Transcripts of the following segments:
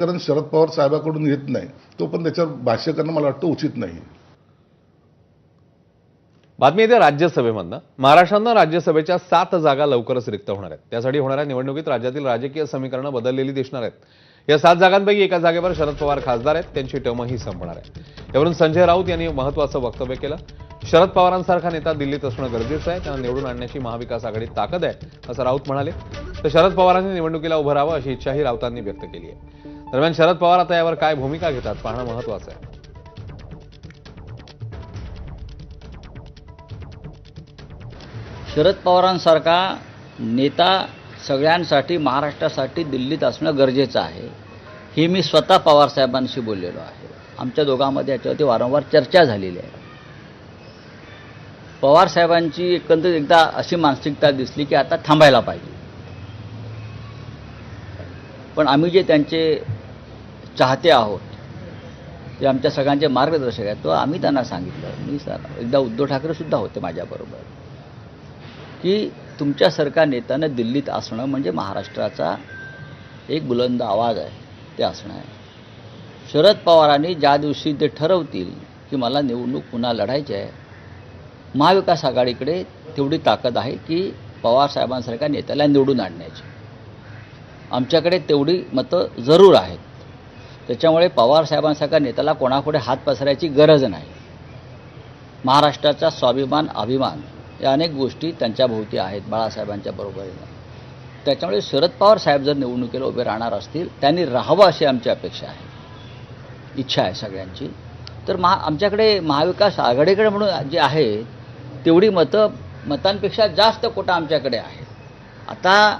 कारण शरद पवार साहेबाकडून येत नाही तो पण त्याच्यावर भाष्य करणं मला वाटतं उचित नाही. बातमी येते राज्यसभेमधनं. महाराष्ट्रानं राज्यसभेच्या 7 जागा लवकरच रिक्त होणार आहेत. त्यासाठी होणाऱ्या निवडणुकीत राज्यातील राजकीय समीकरणं बदललेली दिसणार आहेत. या 7 जागांपैकी एका जागेवर शरद पवार खासदार आहेत, त्यांची टर्मही संपणार आहे. यावरून संजय राऊत यांनी महत्त्वाचं वक्तव्य केलं. शरद पवारांसारखा नेता दिल्लीत असणं गरजेचं आहे, त्यांना निवडून आणण्याची महाविकास आघाडीत ताकद आहे, असं राऊत म्हणाले. तर शरद पवारांनी निवडणुकीला उभं राहावं अशी इच्छाही राऊतांनी व्यक्त केली आहे. दरम्यान शरद पवार आता यावर काय भूमिका घेतात पाहणं महत्त्वाचं आहे. शरद पवारांसारखा नेता सगळ्यांसाठी महाराष्ट्रासाठी दिल्लीत असणं गरजेचं आहे, हे मी स्वतः पवारसाहेबांशी बोललेलो आहे. आमच्या दोघांमध्ये याच्यावरती वारंवार चर्चा झालेली आहे. पवारसाहेबांची एकंदरीत एकदा अशी मानसिकता दिसली की आता थांबायला पाहिजे. पण आम्ही जे त्यांचे चाहते आहोत, जे आमच्या सगळ्यांचे मार्गदर्शक आहेत, तो आम्ही त्यांना सांगितलं. मी एकदा उद्धव ठाकरेसुद्धा होते माझ्याबरोबर, की तुमच्यासारख्या नेत्यानं दिल्लीत असणं म्हणजे महाराष्ट्राचा एक बुलंद आवाज आहे, ते असणं आहे. शरद पवारांनी ज्या दिवशी ते ठरवतील की मला निवडणूक पुन्हा लढायची आहे, महाविकास आघाडीकडे तेवढी ताकद आहे की पवारसाहेबांसारख्या नेत्याला निवडून आणण्याची. आमच्याकडे तेवढी मतं जरूर आहेत. त्याच्यामुळे पवारसाहेबांसारख्या नेत्याला कोणापुढे हात पसरायची गरज नाही. महाराष्ट्राचा स्वाभिमान, अभिमान या अनेक गोष्टी त्यांच्या भोवती आहेत बाळासाहेबांच्या बरोबरीनं. त्याच्यामुळे शरद पवार साहेब जर निवडणुकीला उभे राहणार असतील, त्यांनी राहावं अशी आमची अपेक्षा आहे, इच्छा आहे सगळ्यांची. तर आमच्याकडे महाविकास आघाडीकडे म्हणून जे आहे तेवढी मतांपेक्षा जास्त कोटा आमच्याकडे आहे. आता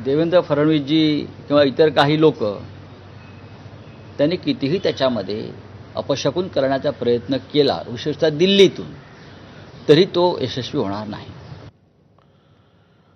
देवेंद्र फडणवीसजी किंवा इतर काही लोक त्यांनी कितीही त्याच्यामध्ये अपशकुन करण्याचा प्रयत्न केला, विशेषतः दिल्लीतून, तरी तो यशस्वी होणार नाही.